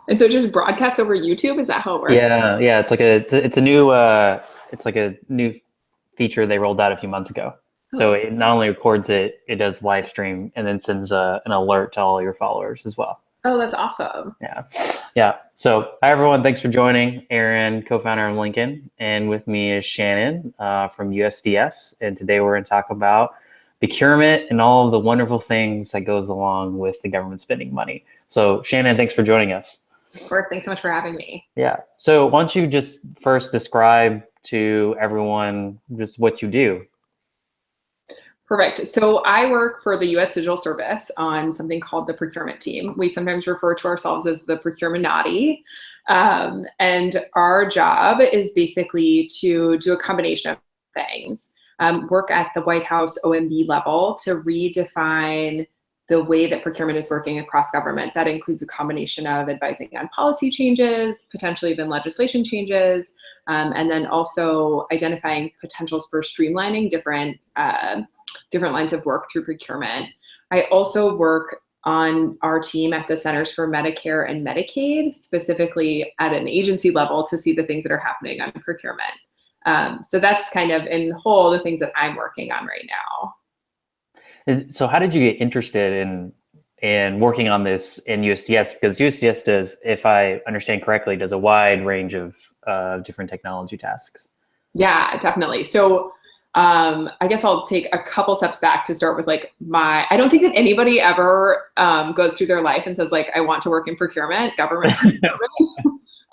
And so it just broadcasts over YouTube? Is that how it works? Yeah. It's a new it's like a new feature they rolled out a few months ago. Oh, So that's it not only records it, it does live stream and then sends an alert to all your followers as well. oh, that's awesome. Yeah. Yeah. So, hi, everyone. Thanks for joining. Aaron, co founder of Lincoln. And with me is Shannon from USDS. And today we're going to talk about procurement and all of the wonderful things that goes along with the government spending money. So, Shannon, thanks for joining us. Of course. Thanks so much for having me. Yeah. So, why don't you just first describe to everyone just what you do? Perfect. So I work for the US Digital Service on something called the procurement team. We sometimes refer to ourselves as the procurement naughty. And our job is basically to do a combination of things. Work at the White House OMB level to redefine the way that procurement is working across government. That includes a combination of advising on policy changes, potentially even legislation changes, and then also identifying potentials for streamlining different lines of work through procurement. I also work on our team at the Centers for Medicare and Medicaid, specifically at an agency level to see the things that are happening on procurement. So that's kind of in whole the things that I'm working on right now. And so, how did you get interested in working on this in USDS? Because USDS does, if I understand correctly, does a wide range of different technology tasks. Yeah, definitely. So I guess I'll take a couple steps back to start with I don't think that anybody ever goes through their life and says I want to work in government.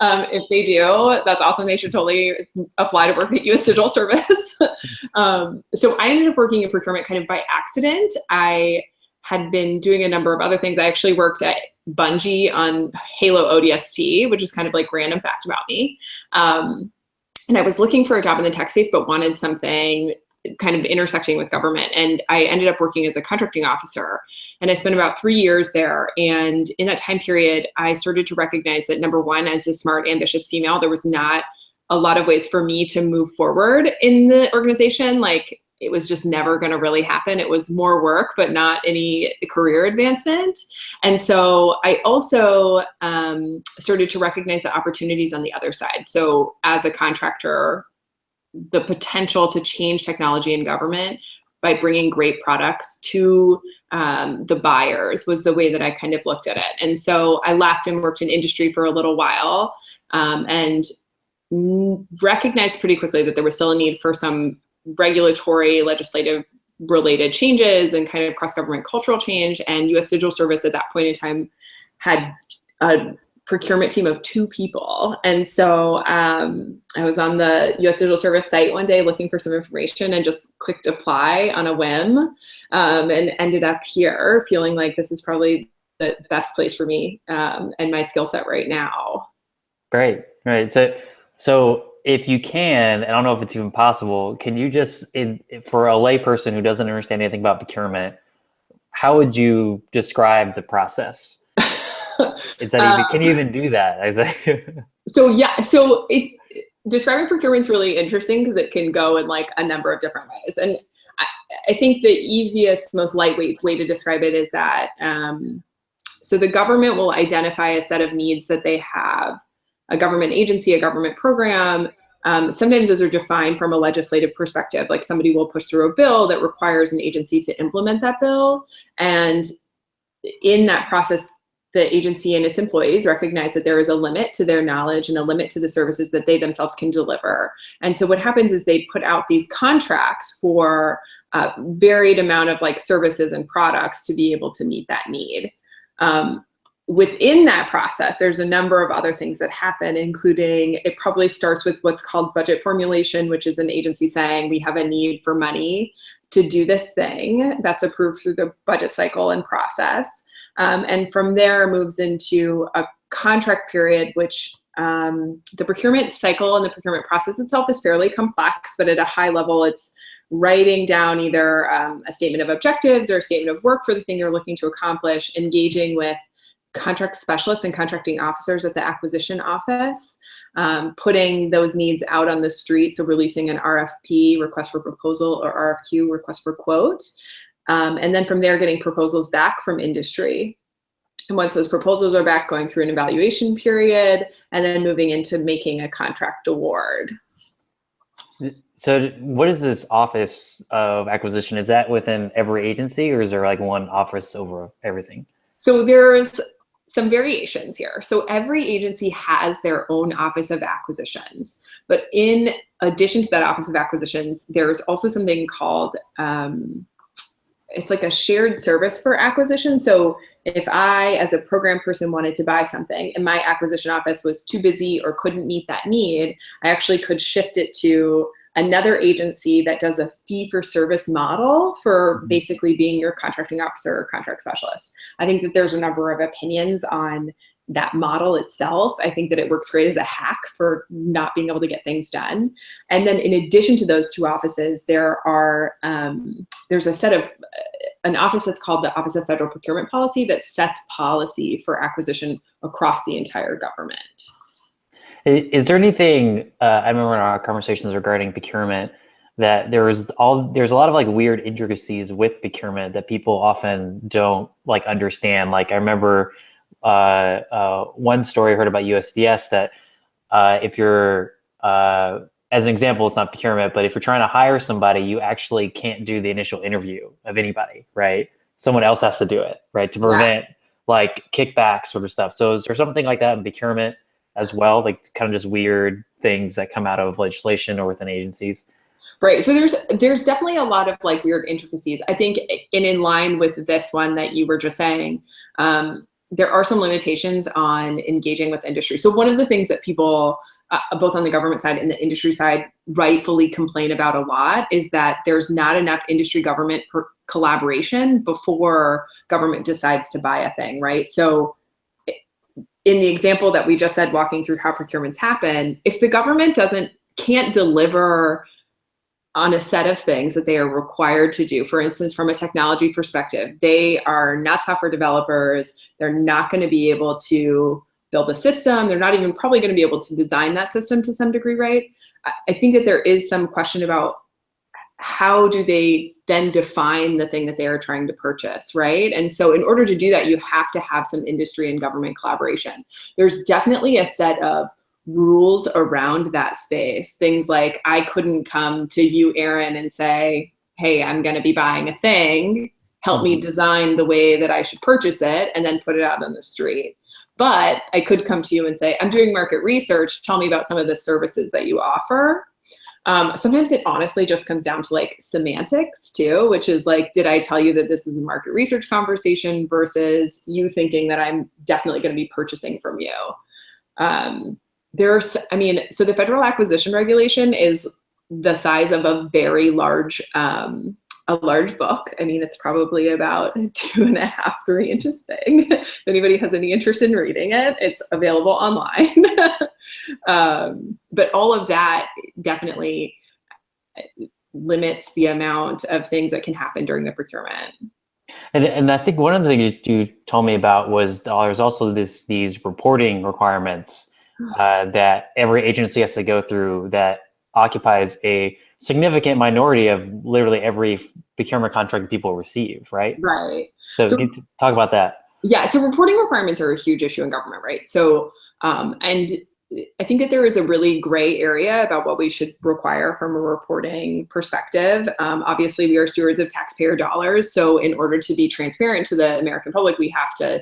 If they do, that's awesome. They should totally apply to work at US Digital Service. So I ended up working in procurement kind of by accident. I had been doing a number of other things. I actually worked at Bungie on Halo ODST, which is kind of random fact about me. And I was looking for a job in the tech space, but wanted something kind of intersecting with government. And I ended up working as a contracting officer. And I spent about 3 years there. And in that time period, I started to recognize that, number one, as a smart, ambitious female, there was not a lot of ways for me to move forward in the organization. It was just never going to really happen. It was more work, but not any career advancement. And so I also started to recognize the opportunities on the other side. So as a contractor, the potential to change technology in government by bringing great products to the buyers was the way that I kind of looked at it. And so I left and worked in industry for a little while and recognized pretty quickly that there was still a need for some regulatory, legislative related changes and kind of cross-government cultural change. And US Digital Service at that point in time had a procurement team of 2 people. And so I was on the US Digital Service site one day looking for some information and just clicked apply on a whim and ended up here feeling like this is probably the best place for me and my skill set right now. Great. Right. So if you can, I don't know if it's even possible, can you just, for a layperson who doesn't understand anything about procurement, how would you describe the process? Can you even do that? So describing procurement is really interesting because it can go in a number of different ways. And I think the easiest, most lightweight way to describe it is that, so the government will identify a set of needs that they have, a government agency, a government program. Sometimes those are defined from a legislative perspective, like somebody will push through a bill that requires an agency to implement that bill. And in that process, the agency and its employees recognize that there is a limit to their knowledge and a limit to the services that they themselves can deliver. And so what happens is they put out these contracts for a varied amount of services and products to be able to meet that need. Within that process, there's a number of other things that happen, including it probably starts with what's called budget formulation, which is an agency saying we have a need for money to do this thing that's approved through the budget cycle and process. And from there moves into a contract period, which the procurement cycle and the procurement process itself is fairly complex, but at a high level, it's writing down either a statement of objectives or a statement of work for the thing you're looking to accomplish, engaging with contract specialists and contracting officers at the acquisition office, putting those needs out on the street, so releasing an RFP, request for proposal, or RFQ, request for quote, and then from there getting proposals back from industry. And once those proposals are back, going through an evaluation period, and then moving into making a contract award. So what is this office of acquisition? Is that within every agency, or is there like one office over everything? So there's some variations here. So every agency has their own office of acquisitions, but in addition to that office of acquisitions, there's also something called, it's like a shared service for acquisition. So if I, as a program person, wanted to buy something and my acquisition office was too busy or couldn't meet that need, I actually could shift it to another agency that does a fee-for-service model for basically being your contracting officer or contract specialist. I think that there's a number of opinions on that model itself. I think that it works great as a hack for not being able to get things done. And then in addition to those two offices, there's a set of, an office that's called the Office of Federal Procurement Policy that sets policy for acquisition across the entire government. Is there anything, I remember in our conversations regarding procurement, that there's a lot of like weird intricacies with procurement that people often don't like understand. Like I remember one story I heard about USDS that if you're, as an example, it's not procurement, but if you're trying to hire somebody, you actually can't do the initial interview of anybody, right? Someone else has to do it, right? To prevent like kickbacks sort of stuff. So is there something like that in procurement as well, like kind of just weird things that come out of legislation or within agencies? Right. So there's definitely a lot of like weird intricacies. I think in line with this one that you were just saying, there are some limitations on engaging with industry. So one of the things that people, both on the government side and the industry side, rightfully complain about a lot is that there's not enough industry government collaboration before government decides to buy a thing, right? So in the example that we just said, walking through how procurements happen, if the government can't deliver on a set of things that they are required to do, for instance, from a technology perspective, they are not software developers, they're not going to be able to build a system, they're not even probably going to be able to design that system to some degree, right? I think that there is some question about how do they then define the thing that they are trying to purchase, right? And so in order to do that, you have to have some industry and government collaboration. There's definitely a set of rules around that space. Things like I couldn't come to you, Aaron, and say, hey, I'm going to be buying a thing, help me design the way that I should purchase it, and then put it out on the street. But I could come to you and say, I'm doing market research, tell me about some of the services that you offer. Sometimes it honestly just comes down to like semantics too, which is like, did I tell you that this is a market research conversation versus you thinking that I'm definitely going to be purchasing from you? So the federal acquisition regulation is the size of a very large, a large book. I mean, it's probably about 2.5, 3 inches big. If anybody has any interest in reading it, it's available online. But all of that definitely limits the amount of things that can happen during the procurement. And I think one of the things you told me about was there's also these reporting requirements that every agency has to go through that occupies a significant minority of literally every procurement contract people receive, right? Right. So talk about that. Yeah, so reporting requirements are a huge issue in government, right? So, and I think that there is a really gray area about what we should require from a reporting perspective. Obviously, we are stewards of taxpayer dollars. So in order to be transparent to the American public, we have to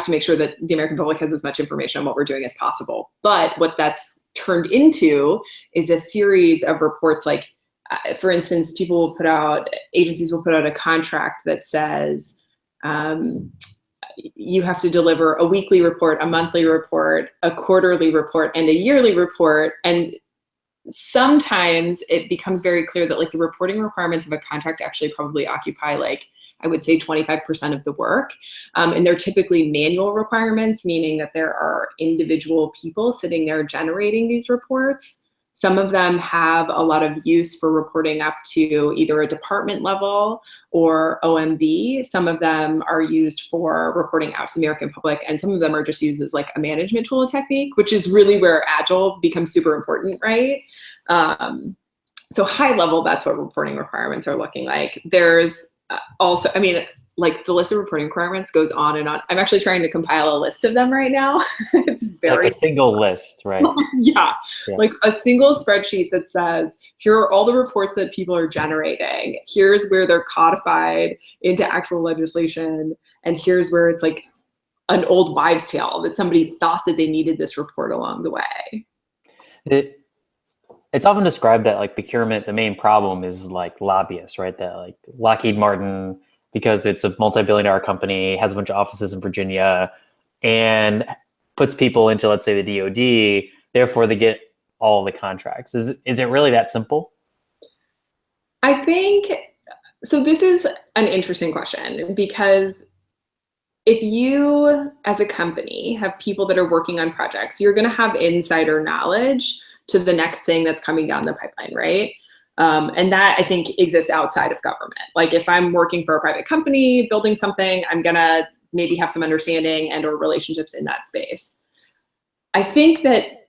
make sure that the American public has as much information on what we're doing as possible. But what that's turned into is a series of reports like, for instance, agencies will put out a contract that says, you have to deliver a weekly report, a monthly report, a quarterly report, and a yearly report. And sometimes it becomes very clear that like the reporting requirements of a contract actually probably occupy like, I would say 25% of the work. And they're typically manual requirements, meaning that there are individual people sitting there generating these reports. Some of them have a lot of use for reporting up to either a department level or OMB. Some of them are used for reporting out to the American public, and some of them are just used as like a management tool technique, which is really where Agile becomes super important, right? So high level, that's what reporting requirements are looking like. There's also, like the list of reporting requirements goes on and on. I'm actually trying to compile a list of them right now. It's very like a single list, right? yeah, like a single spreadsheet that says, here are all the reports that people are generating. Here's where they're codified into actual legislation. And here's where it's like an old wives' tale that somebody thought that they needed this report along the way. It's often described that like procurement, the main problem is like lobbyists, right? That like Lockheed Martin, because it's a multi-billion-dollar company, has a bunch of offices in Virginia, and puts people into, let's say, the DoD. Therefore, they get all the contracts. Is it really that simple? I think so. This is an interesting question, because if you, as a company, have people that are working on projects, you're going to have insider knowledge to the next thing that's coming down the pipeline, right? And that, I think, exists outside of government. Like if I'm working for a private company, building something, I'm going to maybe have some understanding and or relationships in that space. I think that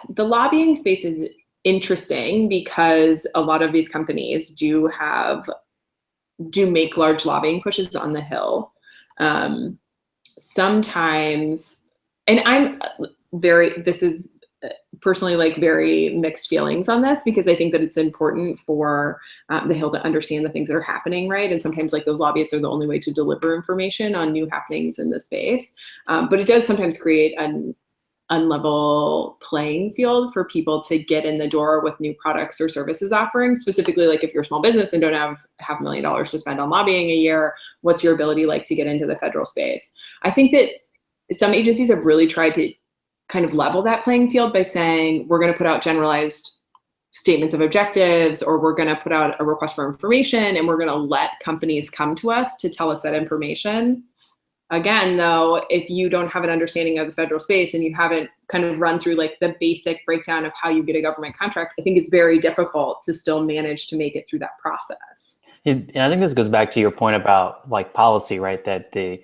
the lobbying space is interesting because a lot of these companies do make large lobbying pushes on the Hill. Sometimes, and this is personally like very mixed feelings on this, because I think that it's important for the Hill to understand the things that are happening, right? And sometimes like those lobbyists are the only way to deliver information on new happenings in the space. But it does sometimes create an unlevel playing field for people to get in the door with new products or services offerings. Specifically, like if you're a small business and don't have $500,000 to spend on lobbying a year, what's your ability like to get into the federal space? I think that some agencies have really tried to kind of level that playing field by saying, we're going to put out generalized statements of objectives, or we're going to put out a request for information, and we're going to let companies come to us to tell us that information. Again, though, if you don't have an understanding of the federal space and you haven't kind of run through like the basic breakdown of how you get a government contract, I think it's very difficult to still manage to make it through that process. And I think this goes back to your point about like policy, right? That the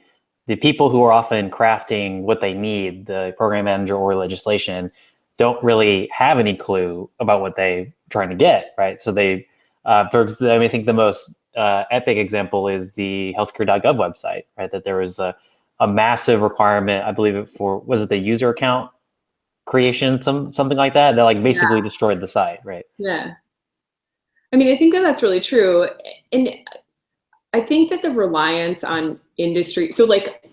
people who are often crafting what they need, the program manager or legislation, don't really have any clue about what they're trying to get, right? So I think the most epic example is the healthcare.gov website, right? That there was a massive requirement, I believe was it the user account creation, something like that like basically destroyed the site, right? Yeah. I mean, I think that that's really true. And I think that the reliance on industry, so like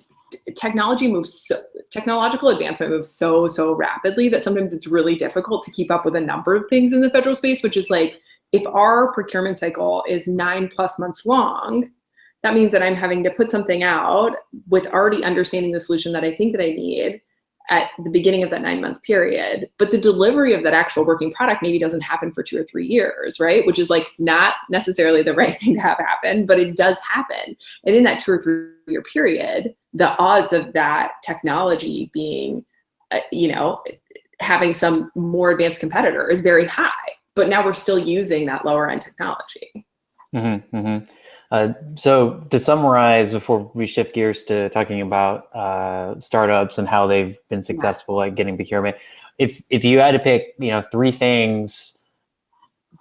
technological advancement moves so rapidly that sometimes it's really difficult to keep up with a number of things in the federal space, which is like, if our procurement cycle is 9+ months long, that means that I'm having to put something out with already understanding the solution that I think that I need at the beginning of that 9-month period. But the delivery of that actual working product maybe doesn't happen for 2 or 3 years, right? Which is like not necessarily the right thing to have happen, but it does happen. And in that 2 or 3 year period, the odds of that technology being, having some more advanced competitor is very high. But now we're still using that lower end technology. Mm-hmm, mm-hmm. So to summarize, before we shift gears to talking about startups and how they've been successful at getting procurement, if you had to pick, 3 things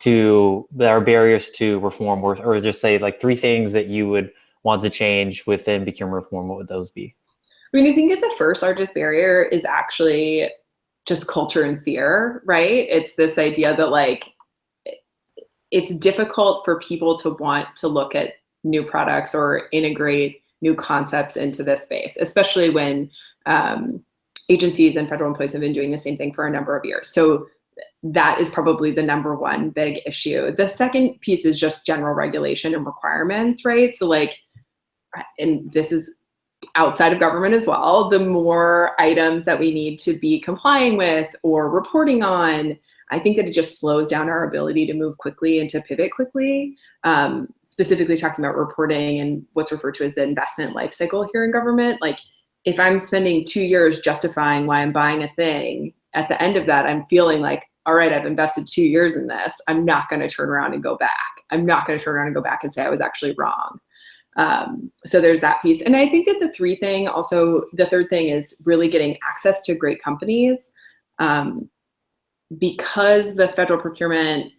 that are barriers to reform, or just say like 3 things that you would want to change within procurement reform, what would those be? I mean, I think that the first largest barrier is actually just culture and fear, right? It's this idea that like, it's difficult for people to want to look at new products or integrate new concepts into this space, especially when agencies and federal employees have been doing the same thing for a number of years. So that is probably the number one big issue. The second piece is just general regulation and requirements, right? So like, and this is outside of government as well, the more items that we need to be complying with or reporting on, I think that it just slows down our ability to move quickly and to pivot quickly. Specifically talking about reporting and what's referred to as the investment life cycle here in government. Like if I'm spending 2 years justifying why I'm buying a thing, at the end of that, I'm feeling like, all right, I've invested 2 years in this. I'm not going to turn around and go back. I'm not going to turn around and go back and say I was actually wrong. So there's that piece. And I think that the third thing is really getting access to great companies. Because the federal procurement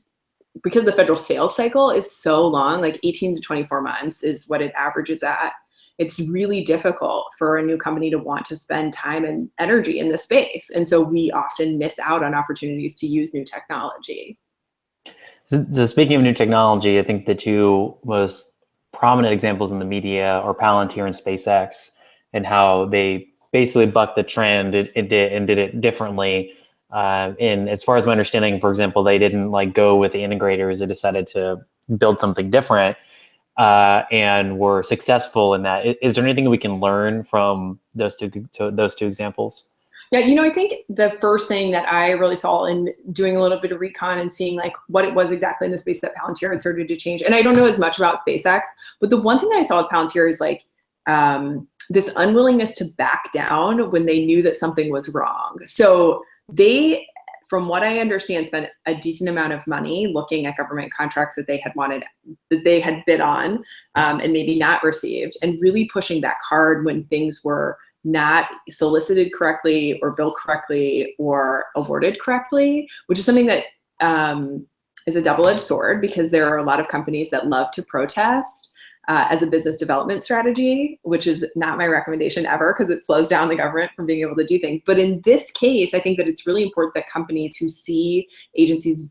because the federal sales cycle is so long, like 18 to 24 months is what it averages at, it's really difficult for a new company to want to spend time and energy in this space. And so we often miss out on opportunities to use new technology. So speaking of new technology, I think the two most prominent examples in the media are Palantir and SpaceX, and how they basically bucked the trend and did it differently. And as far as my understanding, for example, they didn't like go with the integrators. They decided to build something different, and were successful in that. Is there anything we can learn from those two examples? Yeah, I think the first thing that I really saw in doing a little bit of recon and seeing like what it was exactly in the space that Palantir had started to change, and I don't know as much about SpaceX, but the one thing that I saw with Palantir is like this unwillingness to back down when they knew that something was wrong. So they, from what I understand, spent a decent amount of money looking at government contracts that they had bid on, and maybe not received, and really pushing back hard when things were not solicited correctly or billed correctly or awarded correctly, which is something that is a double-edged sword, because there are a lot of companies that love to protest as a business development strategy, which is not my recommendation ever, because it slows down the government from being able to do things. But in this case, I think that it's really important that companies who see agencies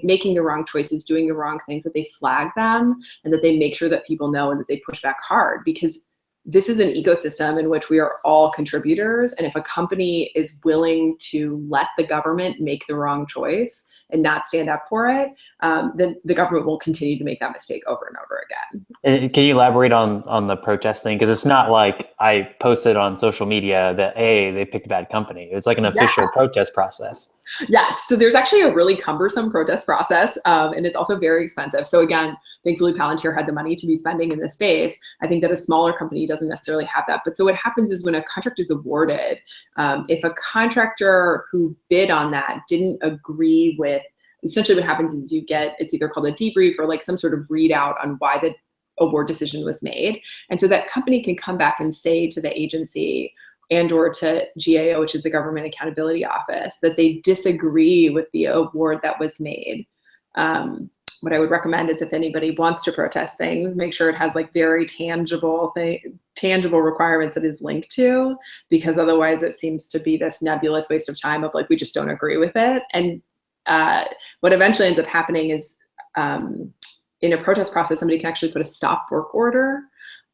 making the wrong choices, doing the wrong things, that they flag them and that they make sure that people know and that they push back hard, because this is an ecosystem in which we are all contributors. And if a company is willing to let the government make the wrong choice and not stand up for it, then the government will continue to make that mistake over and over again. And can you elaborate on the protest thing? Because it's not like I posted on social media that, hey, they picked a bad company. It's like an official protest process. Yeah, so there's actually a really cumbersome protest process, and it's also very expensive. So again, thankfully Palantir had the money to be spending in this space. I think that a smaller company doesn't necessarily have that. But so what happens is when a contract is awarded, if a contractor who bid on that didn't agree with, essentially what happens is it's either called a debrief or like some sort of readout on why the award decision was made. And so that company can come back and say to the agency and or to GAO, which is the Government Accountability Office, that they disagree with the award that was made. What I would recommend is if anybody wants to protest things, make sure it has like very tangible requirements that is linked to, because otherwise it seems to be this nebulous waste of time of like, we just don't agree with it. And what eventually ends up happening is in a protest process, somebody can actually put a stop work order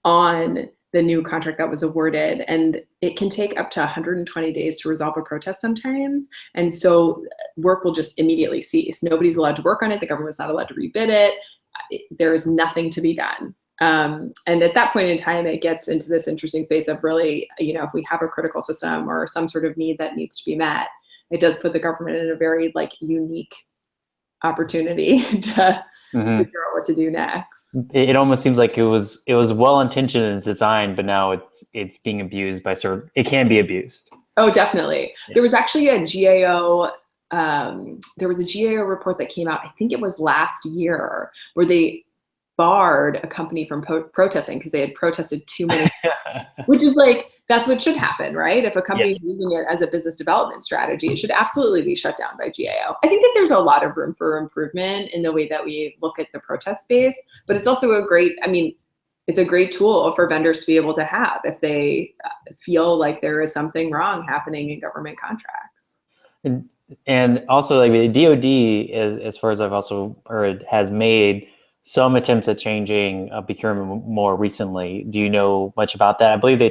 on the new contract that was awarded, and it can take up to 120 days to resolve a protest sometimes. And so work will just immediately cease. Nobody's allowed to work on it. The government's not allowed to rebid it. There is nothing to be done. And at that point in time, it gets into this interesting space of really, if we have a critical system or some sort of need that needs to be met, it does put the government in a very like unique opportunity to figure out what to do next. It almost seems like it was well-intentioned in its design, but now it's being abused by it can be abused. Oh, definitely. Yeah. There was actually a GAO report that came out, I think it was last year, where they barred a company from protesting because they had protested too many, which is like, that's what should happen, right? If a company is using it as a business development strategy, it should absolutely be shut down by GAO. I think that there's a lot of room for improvement in the way that we look at the protest space, but it's also it's a great tool for vendors to be able to have if they feel like there is something wrong happening in government contracts. And also like the DoD, as far as I've also heard, has made some attempts at changing procurement more recently. Do you know much about that? I believe they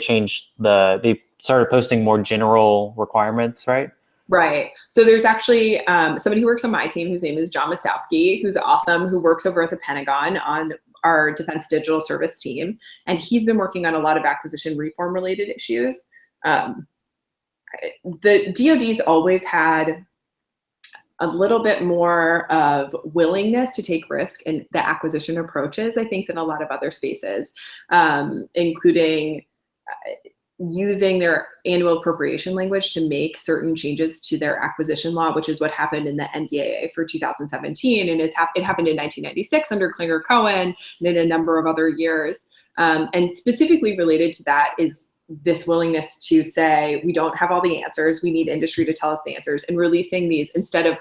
started posting more general requirements, right? Right. So there's actually somebody who works on my team whose name is John Mostowski, who's awesome, who works over at the Pentagon on our Defense Digital Service team. And he's been working on a lot of acquisition reform related issues. The DoD's always had a little bit more of willingness to take risk in the acquisition approaches, I think, than a lot of other spaces, including using their annual appropriation language to make certain changes to their acquisition law, which is what happened in the NDAA for 2017. And it happened in 1996 under Klinger-Cohen and in a number of other years. And specifically related to that is this willingness to say, we don't have all the answers, we need industry to tell us the answers, and releasing these instead of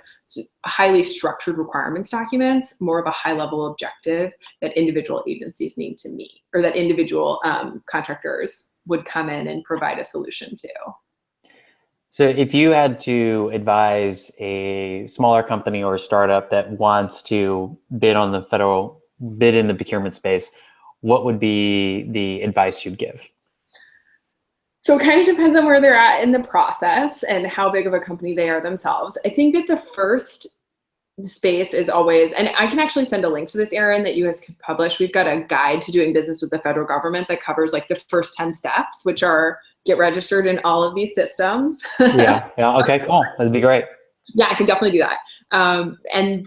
highly structured requirements documents, more of a high level objective that individual agencies need to meet, or that individual contractors would come in and provide a solution to. So if you had to advise a smaller company or a startup that wants to bid in the procurement space, what would be the advice you'd give? So it kind of depends on where they're at in the process and how big of a company they are themselves. I think that the first space is always, and I can actually send a link to this, Erin, that you guys could publish. We've got a guide to doing business with the federal government that covers like the first 10 steps, which are get registered in all of these systems. Yeah. Okay, cool. That'd be great. Yeah, I can definitely do that. And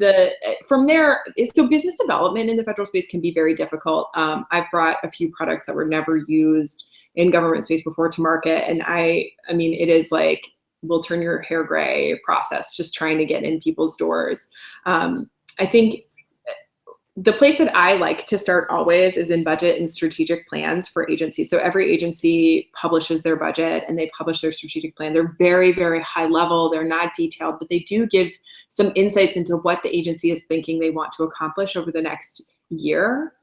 from there, so business development in the federal space can be very difficult. I've brought a few products that were never used in government space before to market. And I mean, it is like, will turn your hair gray process just trying to get in people's doors. I think the place that I like to start always is in budget and strategic plans for agencies. So every agency publishes their budget and they publish their strategic plan. They're very, very high level. They're not detailed, but they do give some insights into what the agency is thinking they want to accomplish over the next year.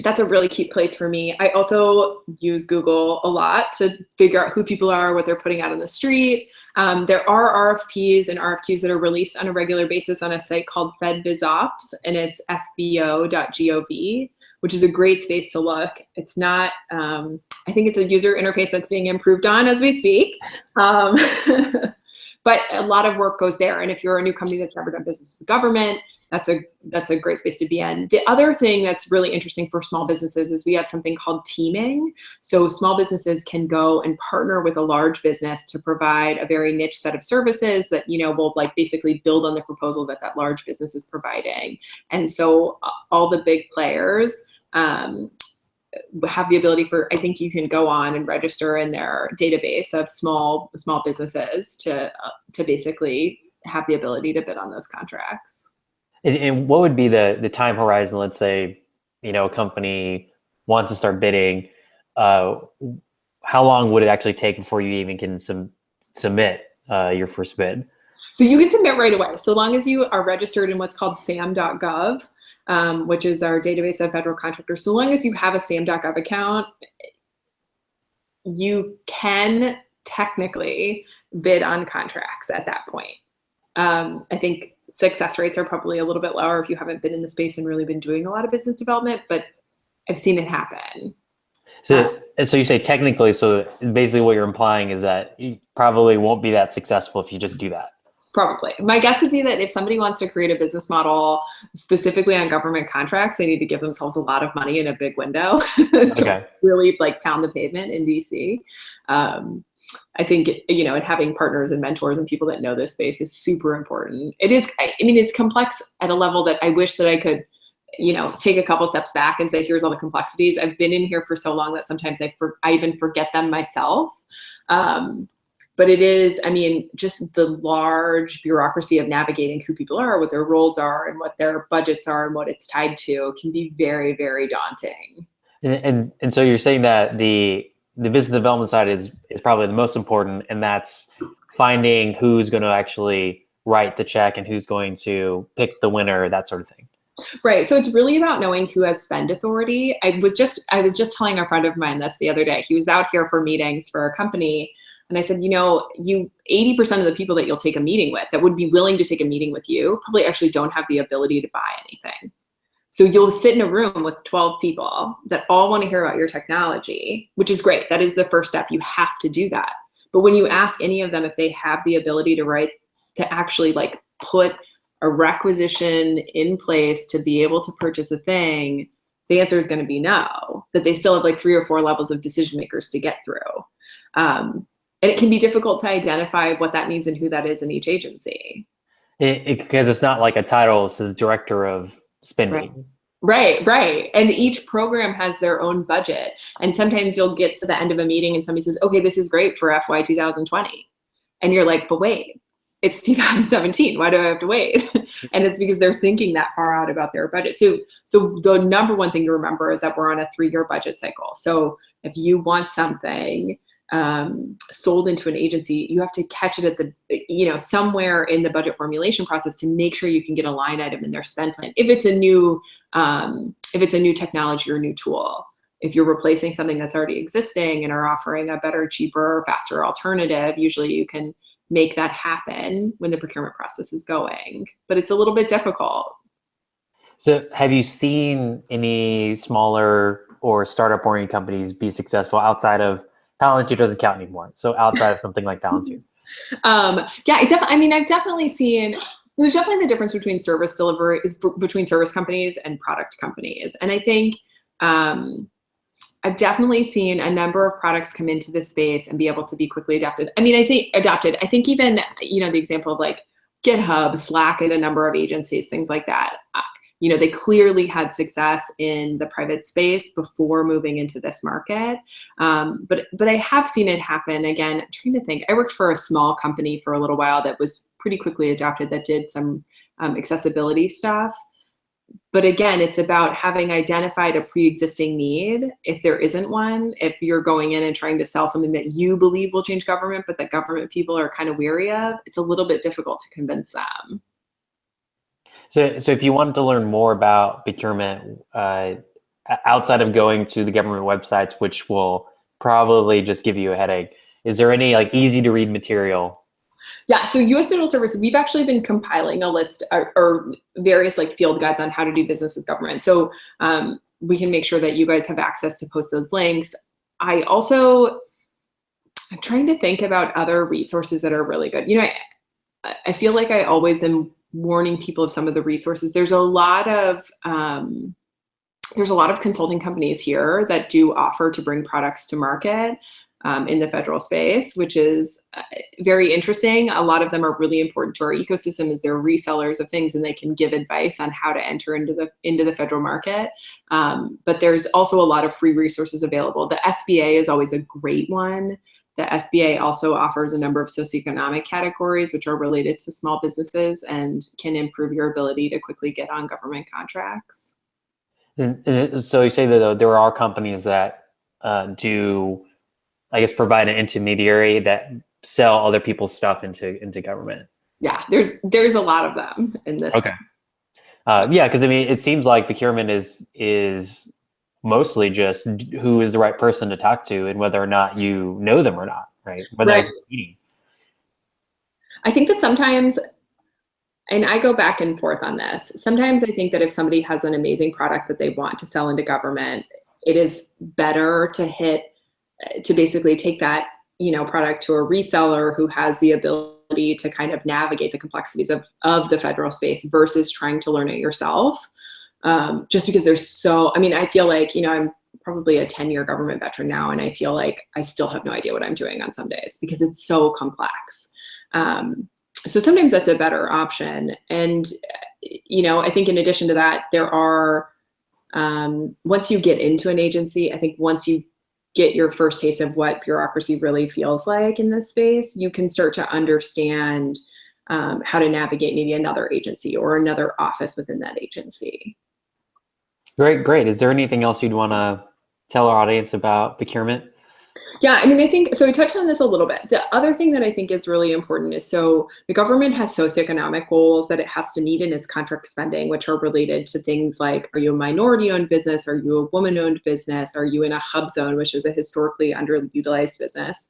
That's a really key place for me. I also use Google a lot to figure out who people are, what they're putting out on the street. There are RFPs and RFQs that are released on a regular basis on a site called FedBizOps, and it's fbo.gov, which is a great space to look. It's not, I think it's a user interface that's being improved on as we speak. But a lot of work goes there. And if you're a new company that's never done business with the government, that's a great space to be in. The other thing that's really interesting for small businesses is we have something called teaming. So small businesses can go and partner with a large business to provide a very niche set of services that, you know, will like basically build on the proposal that that large business is providing. And so all the big players have the ability for, I think you can go on and register in their database of small businesses to basically have the ability to bid on those contracts. And what would be the time horizon? Let's say, you know, a company wants to start bidding. How long would it actually take before you even can submit your first bid? So you can submit right away, so long as you are registered in what's called SAM.gov, which is our database of federal contractors. So long as you have a SAM.gov account, you can technically bid on contracts at that point. I think success rates are probably a little bit lower if you haven't been in the space and really been doing a lot of business development, but I've seen it happen. So you say technically, so basically what you're implying is that you probably won't be that successful if you just do that. Probably. My guess would be that if somebody wants to create a business model specifically on government contracts, they need to give themselves a lot of money in a big window to really like pound the pavement in DC. I think, you know, and having partners and mentors and people that know this space is super important. It is, I mean, it's complex at a level that I wish that I could, you know, take a couple steps back and say, here's all the complexities. I've been in here for so long that sometimes I even forget them myself. But it is, I mean, just the large bureaucracy of navigating who people are, what their roles are, and what their budgets are, and what it's tied to can be very, very daunting. And so you're saying that the business development side is probably the most important, and that's finding who's going to actually write the check and who's going to pick the winner, that sort of thing. Right. So it's really about knowing who has spend authority. I was just telling a friend of mine this the other day. He was out here for meetings for a company. And I said, you know, 80% of the people that you'll take a meeting with that would be willing to take a meeting with you probably actually don't have the ability to buy anything. So you'll sit in a room with 12 people that all want to hear about your technology, which is great. That is the first step. You have to do that. But when you ask any of them if they have the ability to actually like put a requisition in place to be able to purchase a thing, the answer is going to be no, that they still have like 3 or 4 levels of decision makers to get through. And it can be difficult to identify what that means and who that is in each agency. Because it's not like a title, it says director of spending. Right. And each program has their own budget. And sometimes you'll get to the end of a meeting and somebody says, okay, this is great for FY 2020. And you're like, but wait, it's 2017. Why do I have to wait? And it's because they're thinking that far out about their budget. So the number one thing to remember is that we're on a 3-year budget cycle. So if you want something sold into an agency, you have to catch it at the, somewhere in the budget formulation process to make sure you can get a line item in their spend plan. If it's a new technology or new tool, if you're replacing something that's already existing and are offering a better, cheaper, faster alternative, usually you can make that happen when the procurement process is going, but it's a little bit difficult. So have you seen any smaller or startup-oriented companies be successful outside of Palantir? Doesn't count anymore. So outside of something like Palantir. Yeah, I've definitely seen, there's definitely the difference between service delivery, between service companies and product companies. And I think I've definitely seen a number of products come into this space and be able to be quickly adapted. I think even, the example of like GitHub, Slack at a number of agencies, things like that. They clearly had success in the private space before moving into this market. But I have seen it happen. Again, I'm trying to think. I worked for a small company for a little while that was pretty quickly adopted, that did some accessibility stuff. But again, it's about having identified a pre-existing need. If there isn't one, if you're going in and trying to sell something that you believe will change government, but that government people are kind of weary of, it's a little bit difficult to convince them. So if you wanted to learn more about procurement, outside of going to the government websites, which will probably just give you a headache, is there any like easy to read material? Yeah, so U.S. Digital Service, we've actually been compiling a list or various like field guides on how to do business with government. So we can make sure that you guys have access to post those links. I'm trying to think about other resources that are really good. I feel like I always am warning people of some of the resources. There's a lot of consulting companies here that do offer to bring products to market in the federal space, which is very interesting. A lot of them are really important to our ecosystem as they're resellers of things, and they can give advice on how to enter into the federal market. But there's also a lot of free resources available. The SBA is always a great one. The SBA also offers a number of socioeconomic categories which are related to small businesses and can improve your ability to quickly get on government contracts. So you say that there are companies that do, I guess, provide an intermediary that sell other people's stuff into government. Yeah, there's a lot of them in this. Okay. Yeah, because it seems like procurement is mostly just who is the right person to talk to and whether or not you know them or not, right? Right. I think that sometimes, and I go back and forth on this, sometimes I think that if somebody has an amazing product that they want to sell into government, it is better to basically take that product to a reseller who has the ability to kind of navigate the complexities of the federal space versus trying to learn it yourself. Just because I feel like, I'm probably a 10-year government veteran now, and I feel like I still have no idea what I'm doing on some days because it's so complex. So sometimes that's a better option. And, I think in addition to that, there are, once you get into an agency, I think once you get your first taste of what bureaucracy really feels like in this space, you can start to understand how to navigate maybe another agency or another office within that agency. Great. Is there anything else you'd want to tell our audience about procurement? Yeah, I think, so we touched on this a little bit. The other thing that I think is really important is, so the government has socioeconomic goals that it has to meet in its contract spending, which are related to things like, are you a minority-owned business? Are you a woman-owned business? Are you in a hub zone, which is a historically underutilized business?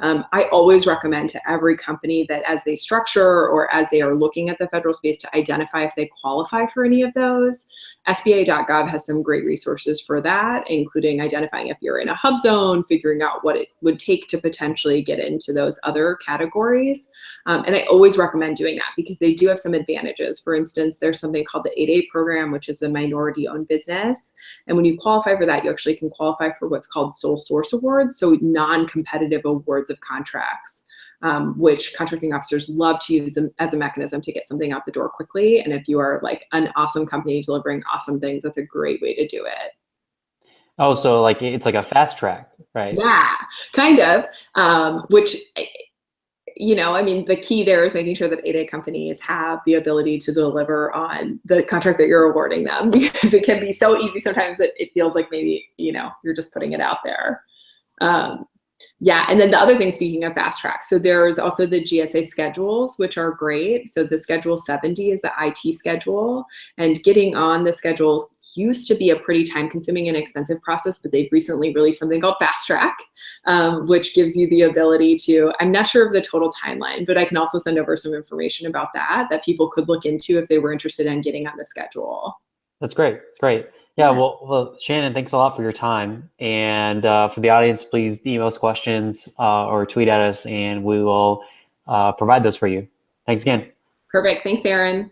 I always recommend to every company that as they structure or as they are looking at the federal space to identify if they qualify for any of those. SBA.gov has some great resources for that, including identifying if you're in a hub zone, figuring out what it would take to potentially get into those other categories. And I always recommend doing that because they do have some advantages. For instance, there's something called the 8A program, which is a minority-owned business. And when you qualify for that, you actually can qualify for what's called sole source awards, so non-competitive awards of contracts. Which contracting officers love to use as a mechanism to get something out the door quickly. And if you are like an awesome company delivering awesome things, that's a great way to do it. Oh, so like it's like a fast track, right? Yeah, kind of. Which, the key there is making sure that 8A companies have the ability to deliver on the contract that you're awarding them, because it can be so easy sometimes that it feels like maybe, you're just putting it out there. Yeah, and then the other thing, speaking of fast track, so there's also the GSA schedules, which are great. So the Schedule 70 is the IT schedule, and getting on the schedule used to be a pretty time-consuming and expensive process, but they've recently released something called Fast Track, which gives you the ability to, I'm not sure of the total timeline, but I can also send over some information about that people could look into if they were interested in getting on the schedule. That's great. That's great. Yeah, well, Shannon, thanks a lot for your time. And for the audience, please email us questions or tweet at us, and we will provide those for you. Thanks again. Perfect. Thanks, Aaron.